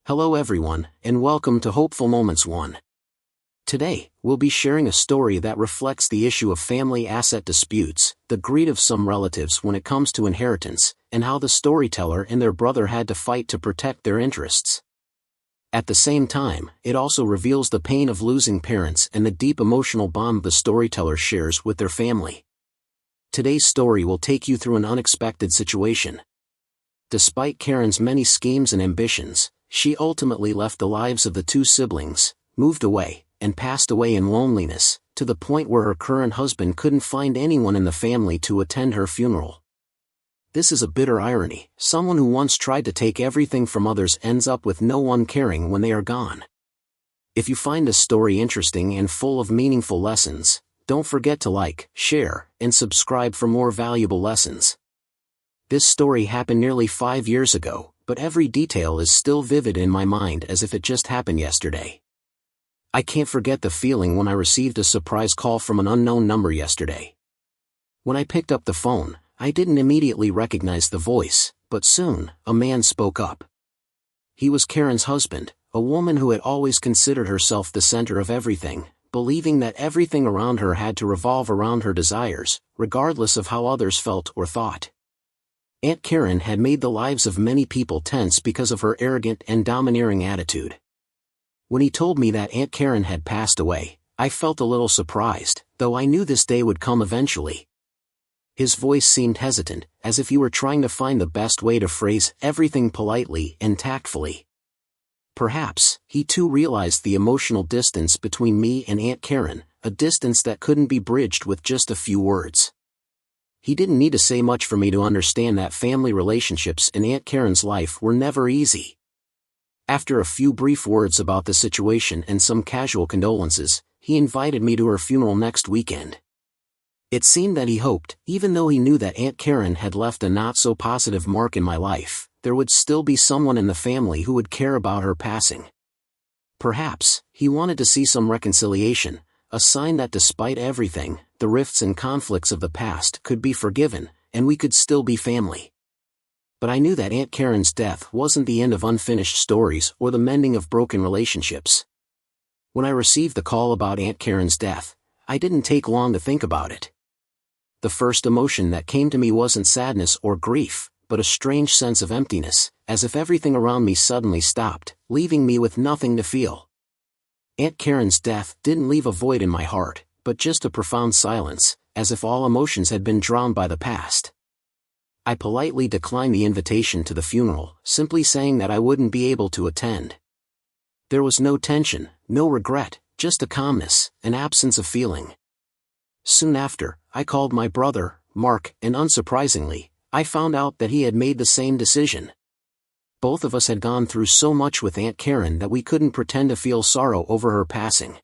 Hello everyone, and welcome to Hopeful Moments 1. Today, we'll be sharing a story that reflects the issue of family asset disputes, the greed of some relatives when it comes to inheritance, and how the storyteller and their brother had to fight to protect their interests. At the same time, it also reveals the pain of losing parents and the deep emotional bond the storyteller shares with their family. Today's story will take you through an unexpected situation. Despite Karen's many schemes and ambitions, she ultimately left the lives of the two siblings, moved away, and passed away in loneliness, to the point where her current husband couldn't find anyone in the family to attend her funeral. This is a bitter irony. Someone who once tried to take everything from others ends up with no one caring when they are gone. If you find this story interesting and full of meaningful lessons, don't forget to like, share, and subscribe for more valuable lessons. This story happened nearly 5 years ago, but every detail is still vivid in my mind as if it just happened yesterday. I can't forget the feeling when I received a surprise call from an unknown number yesterday. When I picked up the phone, I didn't immediately recognize the voice, but soon, a man spoke up. He was Karen's husband, a woman who had always considered herself the center of everything, believing that everything around her had to revolve around her desires, regardless of how others felt or thought. Aunt Karen had made the lives of many people tense because of her arrogant and domineering attitude. When he told me that Aunt Karen had passed away, I felt a little surprised, though I knew this day would come eventually. His voice seemed hesitant, as if he were trying to find the best way to phrase everything politely and tactfully. Perhaps, he too realized the emotional distance between me and Aunt Karen, a distance that couldn't be bridged with just a few words. He didn't need to say much for me to understand that family relationships in Aunt Karen's life were never easy. After a few brief words about the situation and some casual condolences, he invited me to her funeral next weekend. It seemed that he hoped, even though he knew that Aunt Karen had left a not-so-positive mark in my life, there would still be someone in the family who would care about her passing. Perhaps, he wanted to see some reconciliation, a sign that despite everything, the rifts and conflicts of the past could be forgiven, and we could still be family. But I knew that Aunt Karen's death wasn't the end of unfinished stories or the mending of broken relationships. When I received the call about Aunt Karen's death, I didn't take long to think about it. The first emotion that came to me wasn't sadness or grief, but a strange sense of emptiness, as if everything around me suddenly stopped, leaving me with nothing to feel. Aunt Karen's death didn't leave a void in my heart, but just a profound silence, as if all emotions had been drowned by the past. I politely declined the invitation to the funeral, simply saying that I wouldn't be able to attend. There was no tension, no regret, just a calmness, an absence of feeling. Soon after, I called my brother, Mark, and unsurprisingly, I found out that he had made the same decision. Both of us had gone through so much with Aunt Karen that we couldn't pretend to feel sorrow over her passing.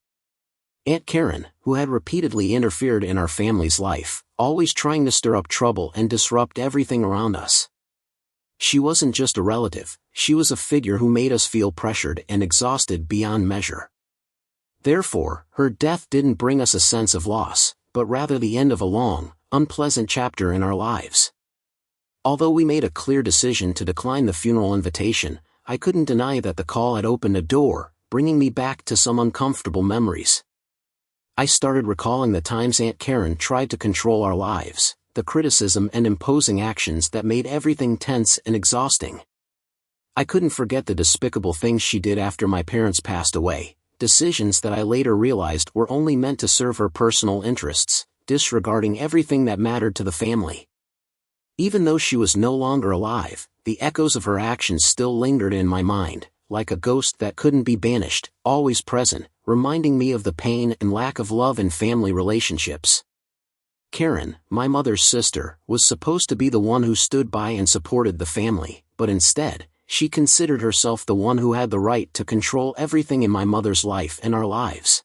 Aunt Karen, who had repeatedly interfered in our family's life, always trying to stir up trouble and disrupt everything around us. She wasn't just a relative, she was a figure who made us feel pressured and exhausted beyond measure. Therefore, her death didn't bring us a sense of loss, but rather the end of a long, unpleasant chapter in our lives. Although we made a clear decision to decline the funeral invitation, I couldn't deny that the call had opened a door, bringing me back to some uncomfortable memories. I started recalling the times Aunt Karen tried to control our lives, the criticism and imposing actions that made everything tense and exhausting. I couldn't forget the despicable things she did after my parents passed away, decisions that I later realized were only meant to serve her personal interests, disregarding everything that mattered to the family. Even though she was no longer alive, the echoes of her actions still lingered in my mind, like a ghost that couldn't be banished, always present, reminding me of the pain and lack of love in family relationships. Karen, my mother's sister, was supposed to be the one who stood by and supported the family, but instead, she considered herself the one who had the right to control everything in my mother's life and our lives.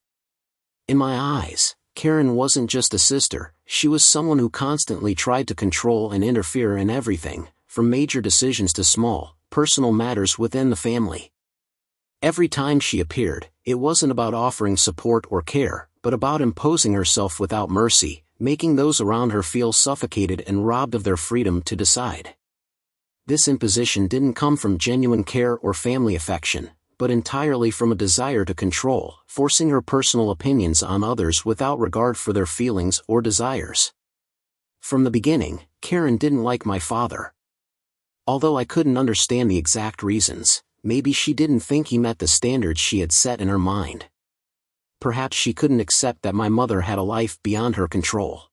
In my eyes, Karen wasn't just a sister, she was someone who constantly tried to control and interfere in everything, from major decisions to small, personal matters within the family. Every time she appeared, it wasn't about offering support or care, but about imposing herself without mercy, making those around her feel suffocated and robbed of their freedom to decide. This imposition didn't come from genuine care or family affection, but entirely from a desire to control, forcing her personal opinions on others without regard for their feelings or desires. From the beginning, Karen didn't like my father. Although I couldn't understand the exact reasons, maybe she didn't think he met the standards she had set in her mind. Perhaps she couldn't accept that my mother had a life beyond her control.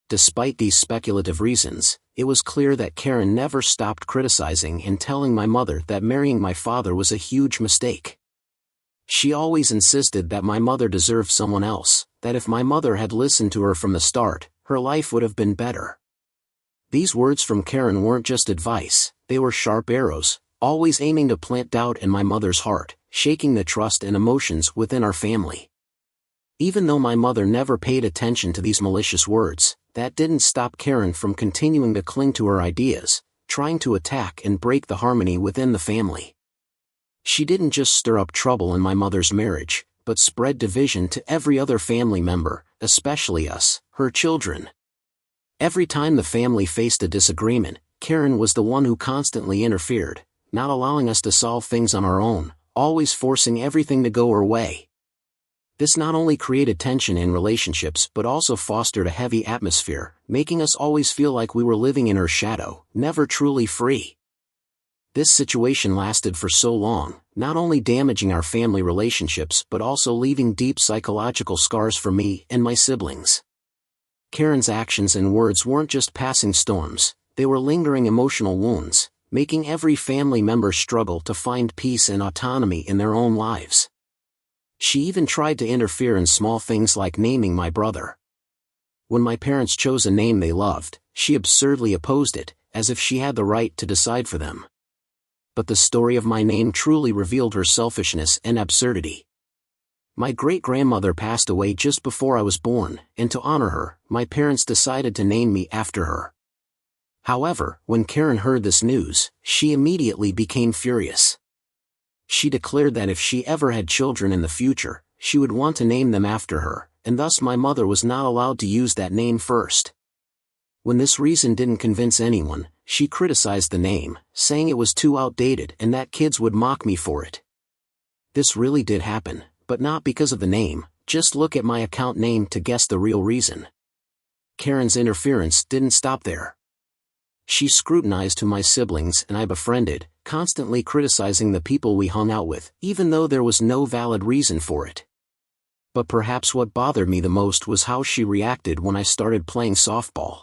Despite these speculative reasons, it was clear that Karen never stopped criticizing and telling my mother that marrying my father was a huge mistake. She always insisted that my mother deserved someone else, that if my mother had listened to her from the start, her life would have been better. These words from Karen weren't just advice, they were sharp arrows, always aiming to plant doubt in my mother's heart, shaking the trust and emotions within our family. Even though my mother never paid attention to these malicious words, that didn't stop Karen from continuing to cling to her ideas, trying to attack and break the harmony within the family. She didn't just stir up trouble in my mother's marriage, but spread division to every other family member, especially us, her children. Every time the family faced a disagreement, Karen was the one who constantly interfered, not allowing us to solve things on our own, always forcing everything to go her way. This not only created tension in relationships but also fostered a heavy atmosphere, making us always feel like we were living in her shadow, never truly free. This situation lasted for so long, not only damaging our family relationships but also leaving deep psychological scars for me and my siblings. Karen's actions and words weren't just passing storms, they were lingering emotional wounds, making every family member struggle to find peace and autonomy in their own lives. She even tried to interfere in small things like naming my brother. When my parents chose a name they loved, she absurdly opposed it, as if she had the right to decide for them. But the story of my name truly revealed her selfishness and absurdity. My great-grandmother passed away just before I was born, and to honor her, my parents decided to name me after her. However, when Karen heard this news, she immediately became furious. She declared that if she ever had children in the future, she would want to name them after her, and thus my mother was not allowed to use that name first. When this reason didn't convince anyone, she criticized the name, saying it was too outdated and that kids would mock me for it. This really did happen, but not because of the name. Just look at my account name to guess the real reason. Karen's interference didn't stop there. She scrutinized who my siblings and I befriended, constantly criticizing the people we hung out with, even though there was no valid reason for it. But perhaps what bothered me the most was how she reacted when I started playing softball.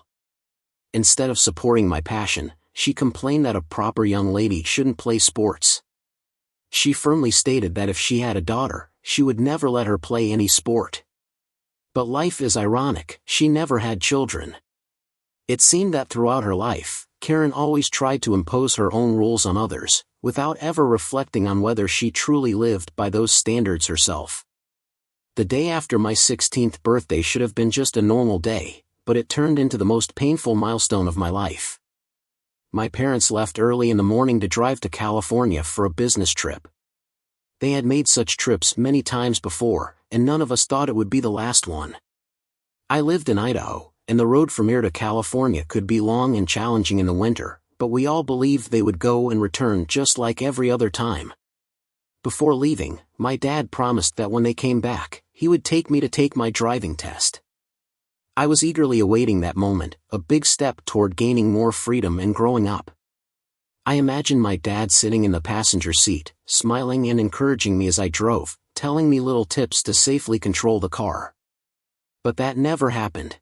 Instead of supporting my passion, she complained that a proper young lady shouldn't play sports. She firmly stated that if she had a daughter, she would never let her play any sport. But life is ironic, she never had children. It seemed that throughout her life, Karen always tried to impose her own rules on others, without ever reflecting on whether she truly lived by those standards herself. The day after my 16th birthday should have been just a normal day, but it turned into the most painful milestone of my life. My parents left early in the morning to drive to California for a business trip. They had made such trips many times before, and none of us thought it would be the last one. I lived in Idaho, and the road from here to California could be long and challenging in the winter, but we all believed they would go and return just like every other time. Before leaving, my dad promised that when they came back, he would take me to take my driving test. I was eagerly awaiting that moment, a big step toward gaining more freedom and growing up. I imagined my dad sitting in the passenger seat, smiling and encouraging me as I drove, telling me little tips to safely control the car. But that never happened.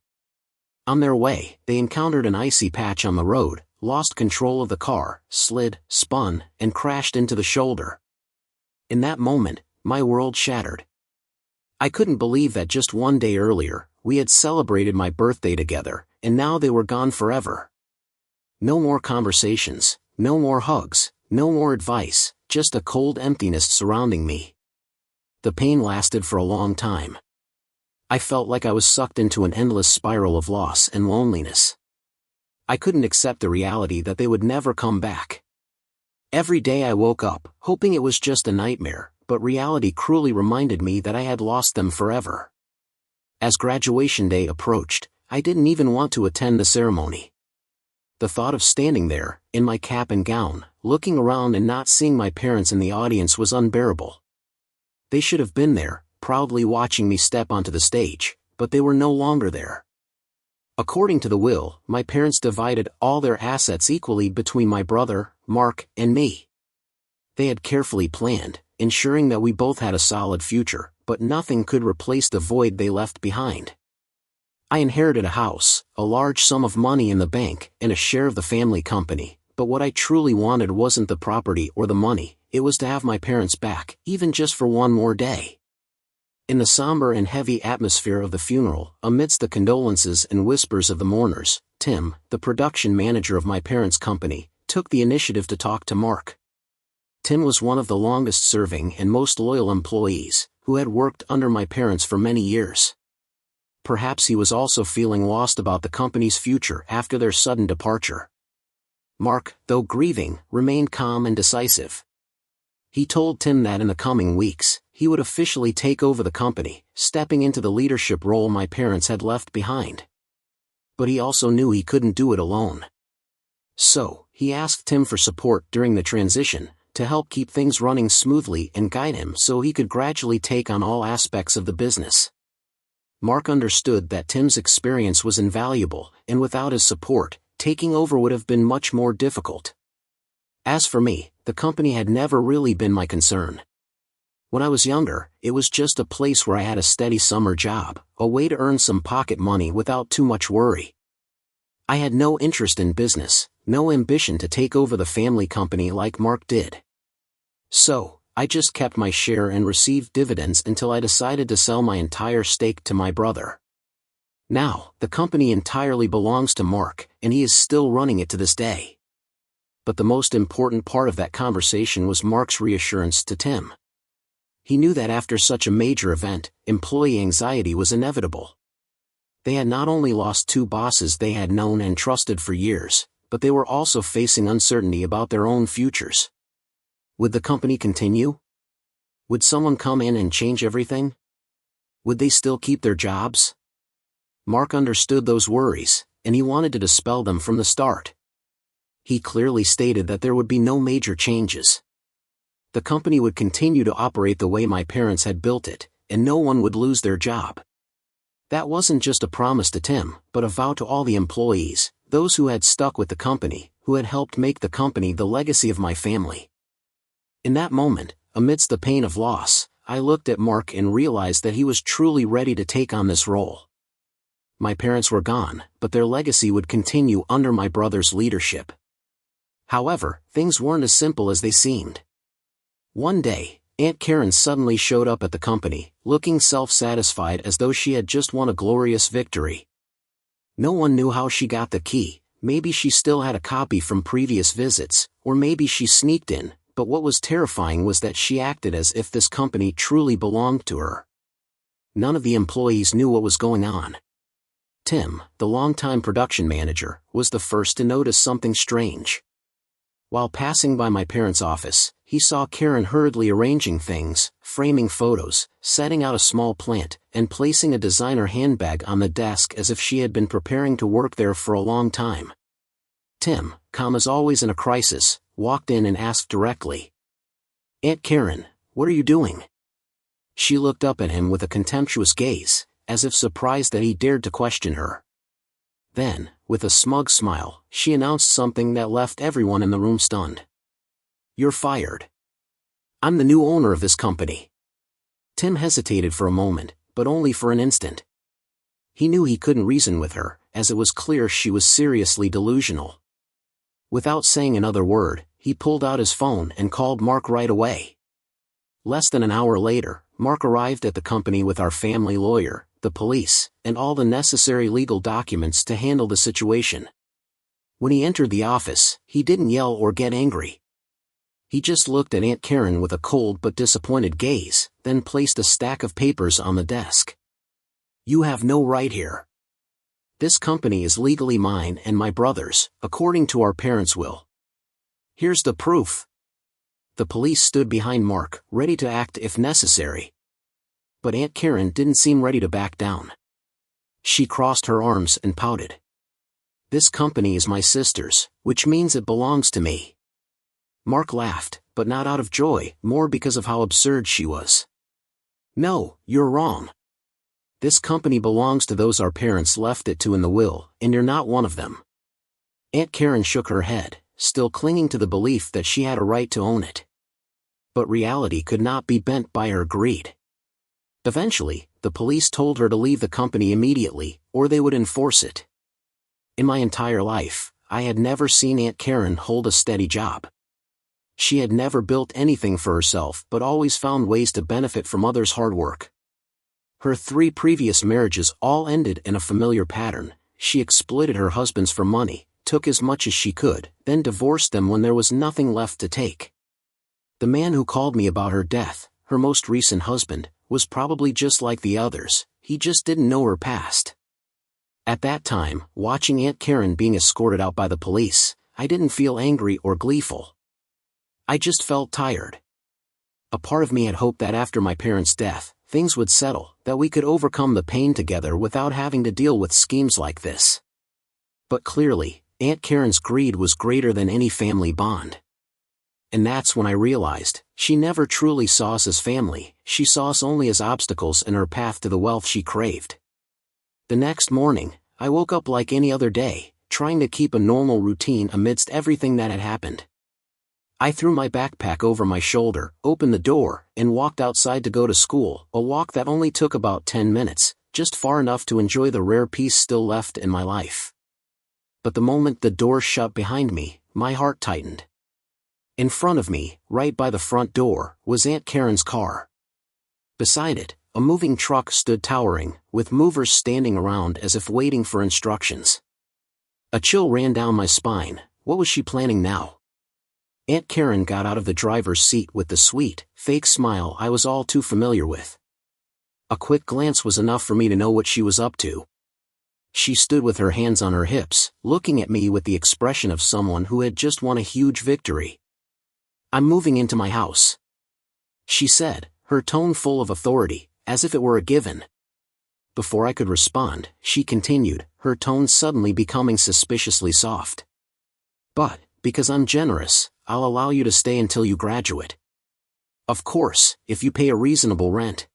On their way, they encountered an icy patch on the road, lost control of the car, slid, spun, and crashed into the shoulder. In that moment, my world shattered. I couldn't believe that just one day earlier, we had celebrated my birthday together, and now they were gone forever. No more conversations, no more hugs, no more advice, just a cold emptiness surrounding me. The pain lasted for a long time. I felt like I was sucked into an endless spiral of loss and loneliness. I couldn't accept the reality that they would never come back. Every day I woke up, hoping it was just a nightmare, but reality cruelly reminded me that I had lost them forever. As graduation day approached, I didn't even want to attend the ceremony. the thought of standing there, in my cap and gown, looking around and not seeing my parents in the audience was unbearable. They should have been there, proudly watching me step onto the stage, but they were no longer there. According to the will, my parents divided all their assets equally between my brother, Mark, and me. They had carefully planned, ensuring that we both had a solid future, but nothing could replace the void they left behind. I inherited a house, a large sum of money in the bank, and a share of the family company, but what I truly wanted wasn't the property or the money, it was to have my parents back, even just for one more day. In the somber and heavy atmosphere of the funeral, amidst the condolences and whispers of the mourners, Tim, the production manager of my parents' company, took the initiative to talk to Mark. Tim was one of the longest-serving and most loyal employees, who had worked under my parents for many years. Perhaps he was also feeling lost about the company's future after their sudden departure. Mark, though grieving, remained calm and decisive. He told Tim that in the coming weeks, he would officially take over the company, stepping into the leadership role my parents had left behind. But he also knew he couldn't do it alone. So, he asked Tim for support during the transition, to help keep things running smoothly and guide him so he could gradually take on all aspects of the business. Mark understood that Tim's experience was invaluable, and without his support, taking over would have been much more difficult. As for me, the company had never really been my concern. When I was younger, it was just a place where I had a steady summer job, a way to earn some pocket money without too much worry. I had no interest in business, no ambition to take over the family company like Mark did. So, I just kept my share and received dividends until I decided to sell my entire stake to my brother. Now, the company entirely belongs to Mark, and he is still running it to this day. But the most important part of that conversation was Mark's reassurance to Tim. He knew that after such a major event, employee anxiety was inevitable. They had not only lost two bosses they had known and trusted for years, but they were also facing uncertainty about their own futures. Would the company continue? Would someone come in and change everything? Would they still keep their jobs? Mark understood those worries, and he wanted to dispel them from the start. He clearly stated that there would be no major changes. The company would continue to operate the way my parents had built it, and no one would lose their job. That wasn't just a promise to Tim, but a vow to all the employees, those who had stuck with the company, who had helped make the company the legacy of my family. In that moment, amidst the pain of loss, I looked at Mark and realized that he was truly ready to take on this role. My parents were gone, but their legacy would continue under my brother's leadership. However, things weren't as simple as they seemed. One day, Aunt Karen suddenly showed up at the company, looking self-satisfied as though she had just won a glorious victory. No one knew how she got the key, maybe she still had a copy from previous visits, or maybe she sneaked in, but what was terrifying was that she acted as if this company truly belonged to her. None of the employees knew what was going on. Tim, the longtime production manager, was the first to notice something strange. While passing by my parents' office, he saw Karen hurriedly arranging things, framing photos, setting out a small plant, and placing a designer handbag on the desk as if she had been preparing to work there for a long time. Tim, calm as always in a crisis, walked in and asked directly, "Aunt Karen, what are you doing?" She looked up at him with a contemptuous gaze, as if surprised that he dared to question her. Then, with a smug smile, she announced something that left everyone in the room stunned. "You're fired. I'm the new owner of this company." Tim hesitated for a moment, but only for an instant. He knew he couldn't reason with her, as it was clear she was seriously delusional. Without saying another word, he pulled out his phone and called Mark right away. Less than an hour later, Mark arrived at the company with our family lawyer, the police, and all the necessary legal documents to handle the situation. When he entered the office, he didn't yell or get angry. He just looked at Aunt Karen with a cold but disappointed gaze, then placed a stack of papers on the desk. "You have no right here. This company is legally mine and my brother's, according to our parents' will. Here's the proof." The police stood behind Mark, ready to act if necessary. But Aunt Karen didn't seem ready to back down. She crossed her arms and pouted. This company is my sister's, which means it belongs to me. Mark laughed, but not out of joy, more because of how absurd she was. No, you're wrong. This company belongs to those our parents left it to in the will, and you're not one of them. Aunt Karen shook her head, still clinging to the belief that she had a right to own it. But reality could not be bent by her greed. Eventually, the police told her to leave the company immediately, or they would enforce it. In my entire life, I had never seen Aunt Karen hold a steady job. She had never built anything for herself but always found ways to benefit from others' hard work. Her 3 previous marriages all ended in a familiar pattern. She exploited her husbands for money, took as much as she could, then divorced them when there was nothing left to take. The man who called me about her death, her most recent husband, was probably just like the others. He just didn't know her past. At that time, watching Aunt Karen being escorted out by the police, I didn't feel angry or gleeful. I just felt tired. A part of me had hoped that after my parents' death, things would settle, that we could overcome the pain together without having to deal with schemes like this. But clearly, Aunt Karen's greed was greater than any family bond. And that's when I realized, she never truly saw us as family, she saw us only as obstacles in her path to the wealth she craved. The next morning, I woke up like any other day, trying to keep a normal routine amidst everything that had happened. I threw my backpack over my shoulder, opened the door, and walked outside to go to school, a walk that only took about 10 minutes, just far enough to enjoy the rare peace still left in my life. But the moment the door shut behind me, my heart tightened. In front of me, right by the front door, was Aunt Karen's car. Beside it, a moving truck stood towering, with movers standing around as if waiting for instructions. A chill ran down my spine. What was she planning now? Aunt Karen got out of the driver's seat with the sweet, fake smile I was all too familiar with. A quick glance was enough for me to know what she was up to. She stood with her hands on her hips, looking at me with the expression of someone who had just won a huge victory. "I'm moving into my house," she said, her tone full of authority, as if it were a given. Before I could respond, she continued, her tone suddenly becoming suspiciously soft. "But, because I'm generous, I'll allow you to stay until you graduate. Of course, if you pay a reasonable rent."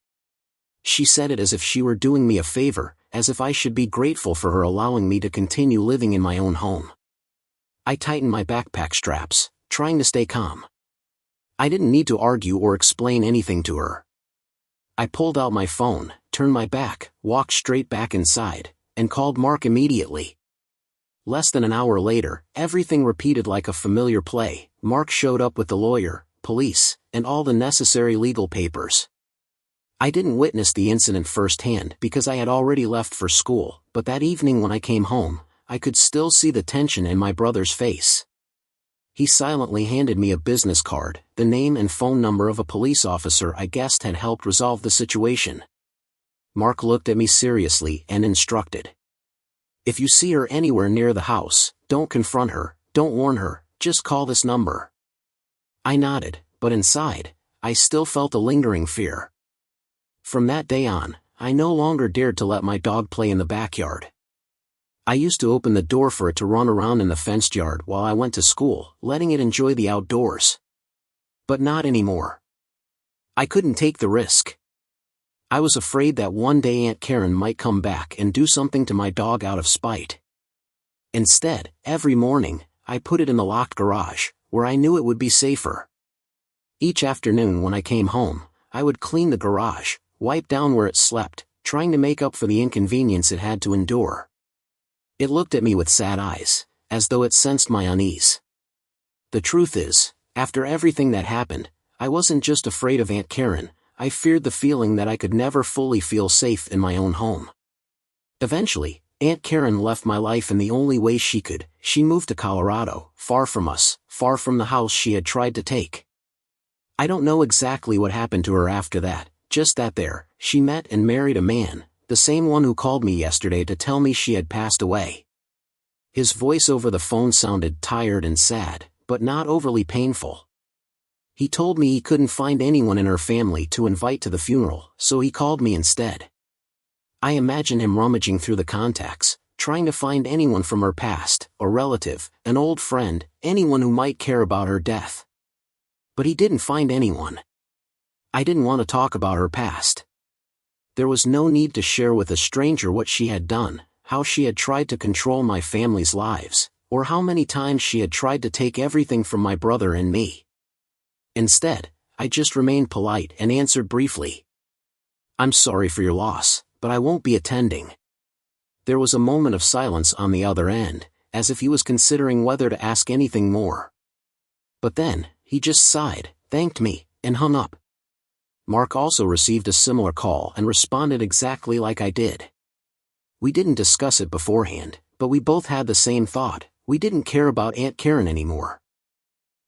She said it as if she were doing me a favor, as if I should be grateful for her allowing me to continue living in my own home. I tightened my backpack straps, trying to stay calm. I didn't need to argue or explain anything to her. I pulled out my phone, turned my back, walked straight back inside, and called Mark immediately. Less than an hour later, everything repeated like a familiar play. Mark showed up with the lawyer, police, and all the necessary legal papers. I didn't witness the incident firsthand because I had already left for school, but that evening when I came home, I could still see the tension in my brother's face. He silently handed me a business card, the name and phone number of a police officer I guessed had helped resolve the situation. Mark looked at me seriously and instructed. "If you see her anywhere near the house, don't confront her, don't warn her, just call this number." I nodded, but inside, I still felt a lingering fear. From that day on, I no longer dared to let my dog play in the backyard. I used to open the door for it to run around in the fenced yard while I went to school, letting it enjoy the outdoors. But not anymore. I couldn't take the risk. I was afraid that one day Aunt Karen might come back and do something to my dog out of spite. Instead, every morning, I put it in the locked garage, where I knew it would be safer. Each afternoon when I came home, I would clean the garage, wipe down where it slept, trying to make up for the inconvenience it had to endure. It looked at me with sad eyes, as though it sensed my unease. The truth is, after everything that happened, I wasn't just afraid of Aunt Karen, I feared the feeling that I could never fully feel safe in my own home. Eventually, Aunt Karen left my life in the only way she could. She moved to Colorado, far from us, far from the house she had tried to take. I don't know exactly what happened to her after that, just that she met and married a man, the same one who called me yesterday to tell me she had passed away. His voice over the phone sounded tired and sad, but not overly painful. He told me he couldn't find anyone in her family to invite to the funeral, so he called me instead. I imagine him rummaging through the contacts, trying to find anyone from her past, a relative, an old friend, anyone who might care about her death. But he didn't find anyone. I didn't want to talk about her past. There was no need to share with a stranger what she had done, how she had tried to control my family's lives, or how many times she had tried to take everything from my brother and me. Instead, I just remained polite and answered briefly, "I'm sorry for your loss, but I won't be attending." There was a moment of silence on the other end, as if he was considering whether to ask anything more. But then, he just sighed, thanked me, and hung up. Mark also received a similar call and responded exactly like I did. We didn't discuss it beforehand, but we both had the same thought: we didn't care about Aunt Karen anymore.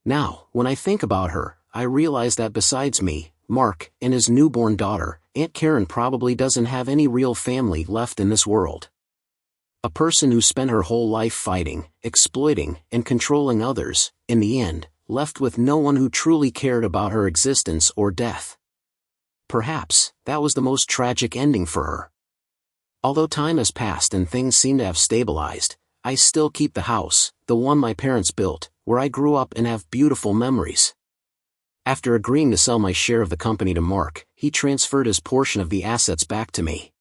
Now, when I think about her, I realize that besides me, Mark, and his newborn daughter, Aunt Karen probably doesn't have any real family left in this world. A person who spent her whole life fighting, exploiting, and controlling others, in the end, left with no one who truly cared about her existence or death. Perhaps, that was the most tragic ending for her. Although time has passed and things seem to have stabilized, I still keep the house, the one my parents built, where I grew up, and have beautiful memories. After agreeing to sell my share of the company to Mark, he transferred his portion of the assets back to me.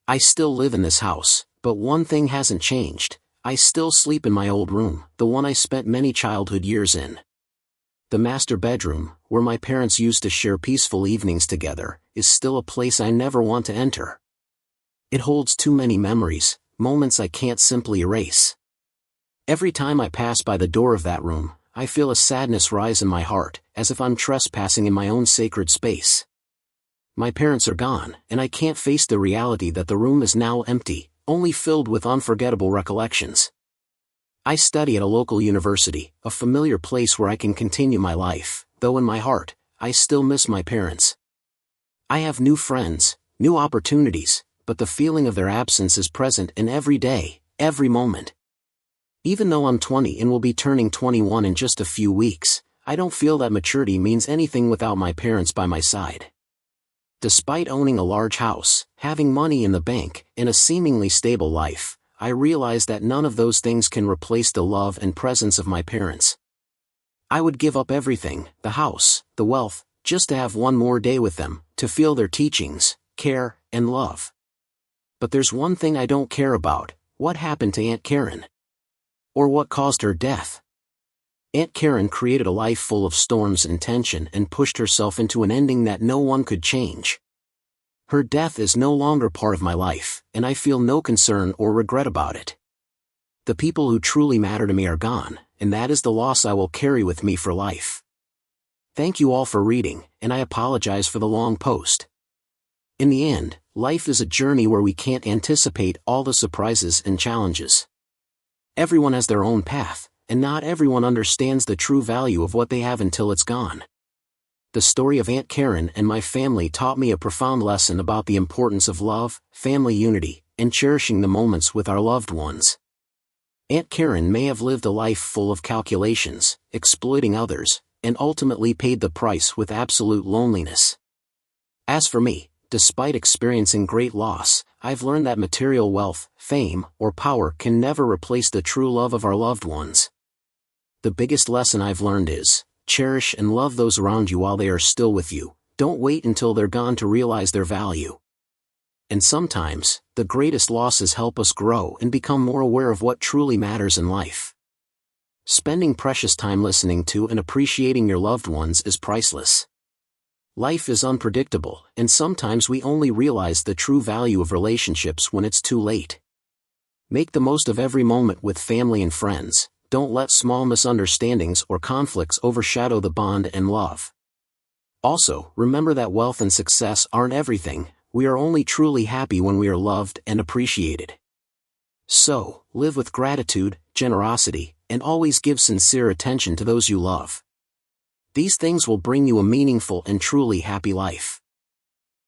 I still live in this house, but one thing hasn't changed: I still sleep in my old room, the one I spent many childhood years in. The master bedroom, where my parents used to share peaceful evenings together, is still a place I never want to enter. It holds too many memories, moments I can't simply erase. Every time I pass by the door of that room, I feel a sadness rise in my heart, as if I'm trespassing in my own sacred space. My parents are gone, and I can't face the reality that the room is now empty, only filled with unforgettable recollections. I study at a local university, a familiar place where I can continue my life, though in my heart, I still miss my parents. I have new friends, new opportunities, but the feeling of their absence is present in every day, every moment. Even though I'm 20 and will be turning 21 in just a few weeks, I don't feel that maturity means anything without my parents by my side. Despite owning a large house, having money in the bank, and a seemingly stable life, I realize that none of those things can replace the love and presence of my parents. I would give up everything, the house, the wealth, just to have one more day with them, to feel their teachings, care, and love. But there's one thing I don't care about: what happened to Aunt Karen? Or what caused her death? Aunt Karen created a life full of storms and tension and pushed herself into an ending that no one could change. Her death is no longer part of my life, and I feel no concern or regret about it. The people who truly matter to me are gone, and that is the loss I will carry with me for life. Thank you all for reading, and I apologize for the long post. In the end, life is a journey where we can't anticipate all the surprises and challenges. Everyone has their own path, and not everyone understands the true value of what they have until it's gone. The story of Aunt Karen and my family taught me a profound lesson about the importance of love, family unity, and cherishing the moments with our loved ones. Aunt Karen may have lived a life full of calculations, exploiting others, and ultimately paid the price with absolute loneliness. As for me, despite experiencing great loss, I've learned that material wealth, fame, or power can never replace the true love of our loved ones. The biggest lesson I've learned is: cherish and love those around you while they are still with you. Don't wait until they're gone to realize their value. And sometimes, the greatest losses help us grow and become more aware of what truly matters in life. Spending precious time listening to and appreciating your loved ones is priceless. Life is unpredictable, and sometimes we only realize the true value of relationships when it's too late. Make the most of every moment with family and friends. Don't let small misunderstandings or conflicts overshadow the bond and love. Also, remember that wealth and success aren't everything. We are only truly happy when we are loved and appreciated. So, live with gratitude, generosity, and always give sincere attention to those you love. These things will bring you a meaningful and truly happy life.